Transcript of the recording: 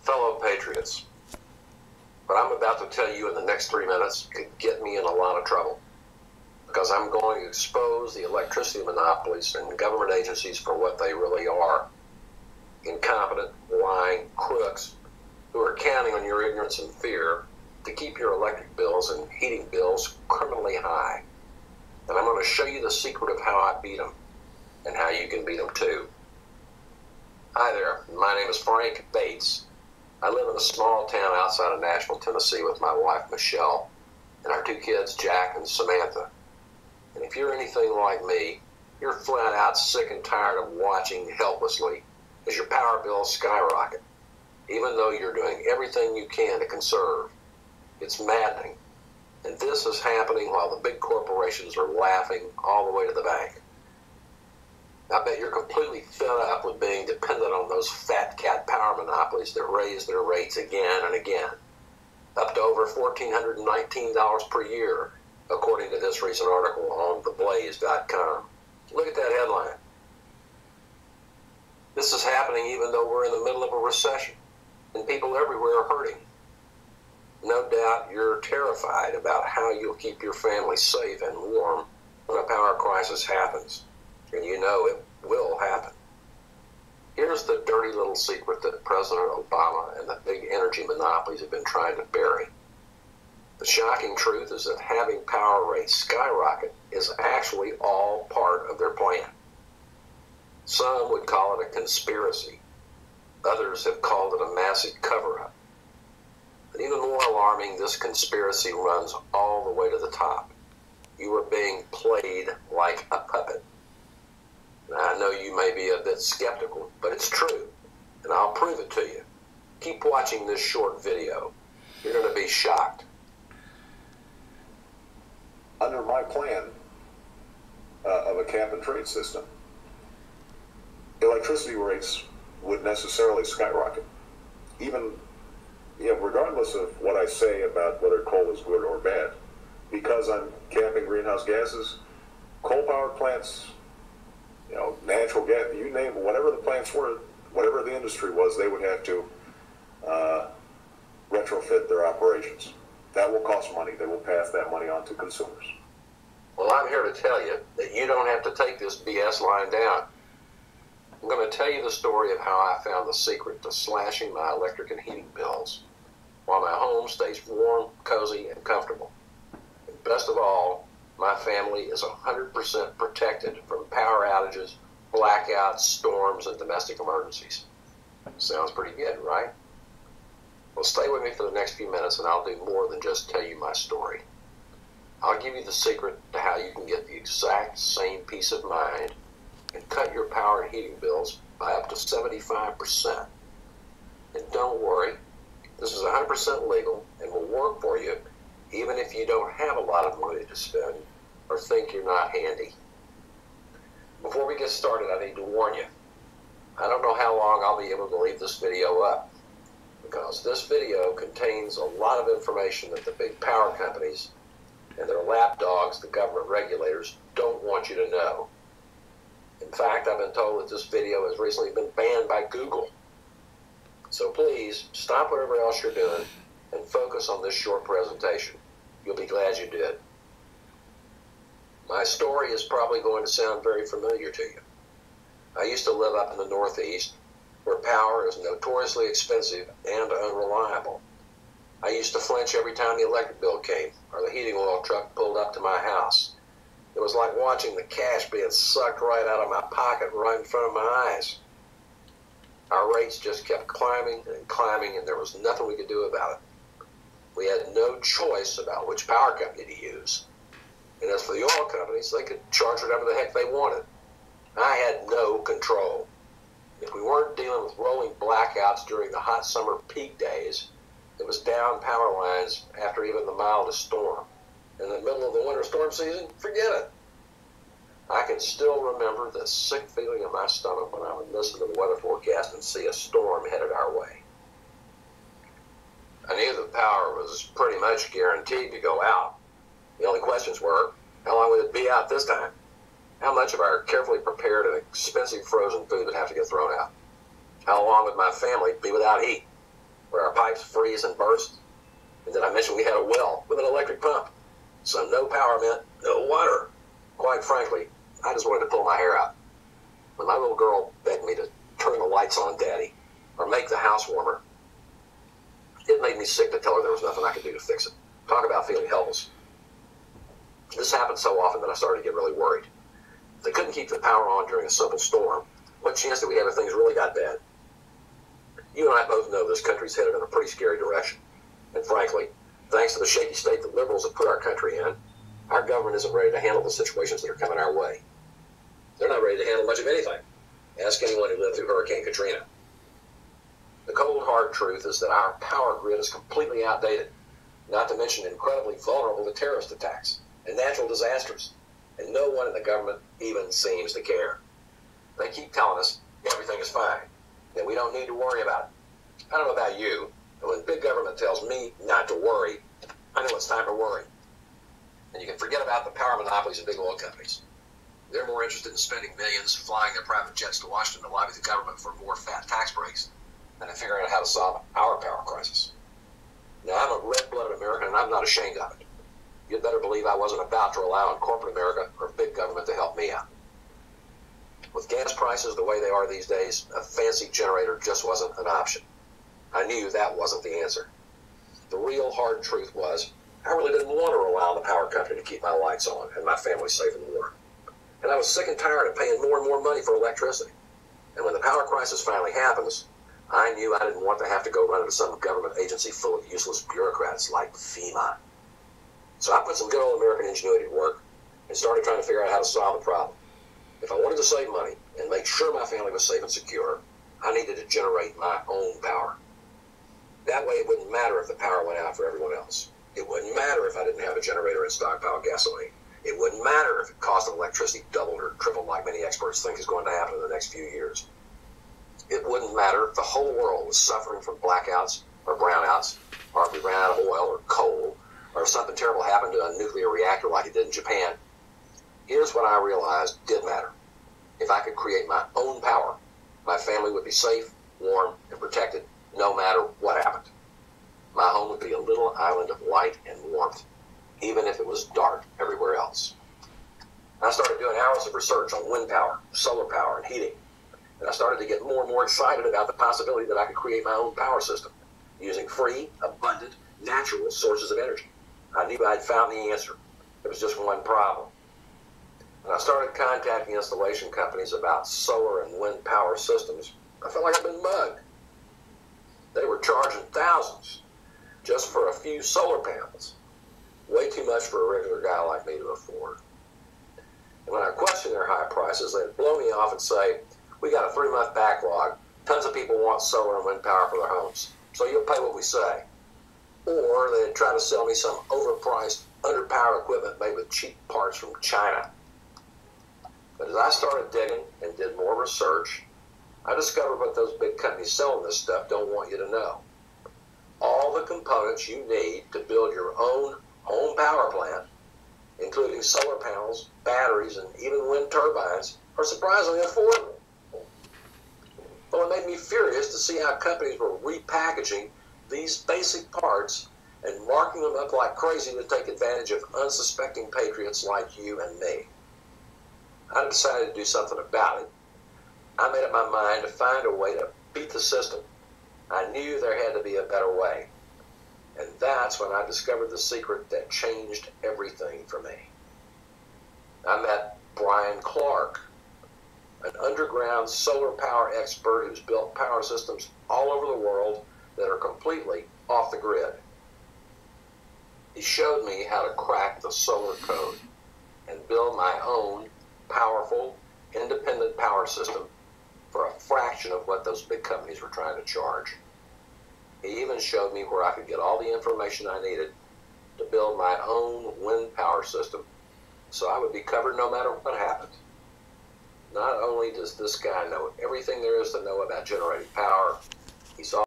Fellow patriots, what I'm about to tell you in the next 3 minutes could get me in a lot of trouble, because I'm going to expose the electricity monopolies and government agencies for what they really are: incompetent, lying crooks who are counting on your ignorance and fear to keep your electric bills and heating bills criminally high. And I'm going to show you the secret of how I beat them and how you can beat them too. Hi there, my name is Frank Bates. I live in a small town outside of Nashville, Tennessee with my wife, Michelle, and our 2 kids, Jack and Samantha. And if you're anything like me, you're flat out sick and tired of watching helplessly as your power bills skyrocket, even though you're doing everything you can to conserve. It's maddening. And this is happening while the big corporations are laughing all the way to the bank. I bet you're completely fed up with being dependent on those fat cat power monopolies that raise their rates again and again, up to over $1,419 per year, according to this recent article on theblaze.com. Look at that headline. This is happening even though we're in the middle of a recession, and people everywhere are hurting. No doubt you're terrified about how you'll keep your family safe and warm when a power crisis happens. And you know it will happen. Here's the dirty little secret that President Obama and the big energy monopolies have been trying to bury. The shocking truth is that having power rates skyrocket is actually all part of their plan. Some would call it a conspiracy. Others have called it a massive cover-up. But even more alarming, this conspiracy runs all the way to the top. You are being played like a puppet. Now, I know you may be a bit skeptical, but it's true, and I'll prove it to you. Keep watching this short video. You're going to be shocked. Under my plan of a cap and trade system, electricity rates would necessarily skyrocket. Even, regardless of what I say about whether coal is good or bad, because I'm capping greenhouse gases, coal-powered plants, natural gas, you name it, whatever the plants were, whatever the industry was, they would have to retrofit their operations. That will cost money. They will pass that money on to consumers. Well, I'm here to tell you that you don't have to take this BS line down. I'm going to tell you the story of how I found the secret to slashing my electric and heating bills while my home stays warm, cozy, and comfortable. And best of all, my family is 100% protected from power outages, blackouts, storms, and domestic emergencies. Sounds pretty good, right? Well, stay with me for the next few minutes and I'll do more than just tell you my story. I'll give you the secret to how you can get the exact same peace of mind and cut your power and heating bills by up to 75%. And don't worry, this is 100% legal and will work for you even if you don't have a lot of money to spend or think you're not handy. Before we get started, I need to warn you. I don't know how long I'll be able to leave this video up, because this video contains a lot of information that the big power companies and their lapdogs, the government regulators, don't want you to know. In fact, I've been told that this video has recently been banned by Google. So please, stop whatever else you're doing and focus on this short presentation. You'll be glad you did. My story is probably going to sound very familiar to you. I used to live up in the Northeast, where power is notoriously expensive and unreliable. I used to flinch every time the electric bill came or the heating oil truck pulled up to my house. It was like watching the cash being sucked right out of my pocket right in front of my eyes. Our rates just kept climbing and climbing, and there was nothing we could do about it. We had no choice about which power company to use. And as for the oil companies, they could charge whatever the heck they wanted. I had no control. If we weren't dealing with rolling blackouts during the hot summer peak days, it was down power lines after even the mildest storm. In the middle of the winter storm season, forget it. I can still remember the sick feeling in my stomach when I would listen to the weather forecast and see a storm headed our way. I knew the power was pretty much guaranteed to go out. The only questions were, how long would it be out this time? How much of our carefully prepared and expensive frozen food would have to get thrown out? How long would my family be without heat? where our pipes freeze and burst. And then I mentioned we had a well with an electric pump. So no power meant no water. Quite frankly, I just wanted to pull my hair out. When my little girl begged me to turn the lights on, Daddy, or make the house warmer, it made me sick to tell her there was nothing I could do to fix it. Talk about feeling helpless. This happened so often that I started to get really worried. If they couldn't keep the power on during a simple storm, what chance do we have if things really got bad? You and I both know this country's headed in a pretty scary direction. And frankly, thanks to the shaky state that liberals have put our country in, our government isn't ready to handle the situations that are coming our way. They're not ready to handle much of anything. Ask anyone who lived through Hurricane Katrina. The cold, hard truth is that our power grid is completely outdated, not to mention incredibly vulnerable to terrorist attacks and natural disasters, and no one in the government even seems to care. They keep telling us everything is fine, that we don't need to worry about it. I don't know about you, but when big government tells me not to worry, I know it's time to worry. And you can forget about the power monopolies of big oil companies. They're more interested in spending millions flying their private jets to Washington to lobby the government for more fat tax breaks than in figuring out how to solve our power crisis. Now, I'm a red-blooded American, and I'm not ashamed of it. You'd better believe I wasn't about to rely on corporate America or big government to help me out. With gas prices the way they are these days, a fancy generator just wasn't an option. I knew that wasn't the answer. The real hard truth was, I really didn't want to rely on the power company to keep my lights on and my family safe and warm. And I was sick and tired of paying more and more money for electricity. And when the power crisis finally happens, I knew I didn't want to have to go run into some government agency full of useless bureaucrats like FEMA. So I put some good old American ingenuity to work and started trying to figure out how to solve the problem. If I wanted to save money and make sure my family was safe and secure, I needed to generate my own power. That way it wouldn't matter if the power went out for everyone else. It wouldn't matter if I didn't have a generator and stockpile gasoline. It wouldn't matter if the cost of electricity doubled or tripled like many experts think is going to happen in the next few years. It wouldn't matter if the whole world was suffering from blackouts or brownouts, or if we ran out of oil or coal, or if something terrible happened to a nuclear reactor like it did in Japan. Here's what I realized did matter. If I could create my own power, my family would be safe, warm, and protected no matter what happened. My home would be a little island of light and warmth, even if it was dark everywhere else. I started doing hours of research on wind power, solar power, and heating. And I started to get more and more excited about the possibility that I could create my own power system using free, abundant, natural sources of energy. I knew I'd found the answer. There was just one problem. When I started contacting installation companies about solar and wind power systems, I felt like I'd been mugged. They were charging thousands just for a few solar panels. Way too much for a regular guy like me to afford. And when I questioned their high prices, they'd blow me off and say, we got a 3-month backlog. Tons of people want solar and wind power for their homes, so you'll pay what we say. Or they'd try to sell me some overpriced, underpowered equipment made with cheap parts from China. But as I started digging and did more research, I discovered what those big companies selling this stuff don't want you to know. All the components you need to build your own home power plant, including solar panels, batteries, and even wind turbines, are surprisingly affordable. Well, it made me furious to see how companies were repackaging these basic parts and marking them up like crazy to take advantage of unsuspecting patriots like you and me. I decided to do something about it. I made up my mind to find a way to beat the system. I knew there had to be a better way. And that's when I discovered the secret that changed everything for me. I met Brian Clark, an underground solar power expert who's built power systems all over the world that are completely off the grid. He showed me how to crack the solar code and build my own powerful, independent power system for a fraction of what those big companies were trying to charge. He even showed me where I could get all the information I needed to build my own wind power system so I would be covered no matter what happened. Not only does this guy know everything there is to know about generating power, he's also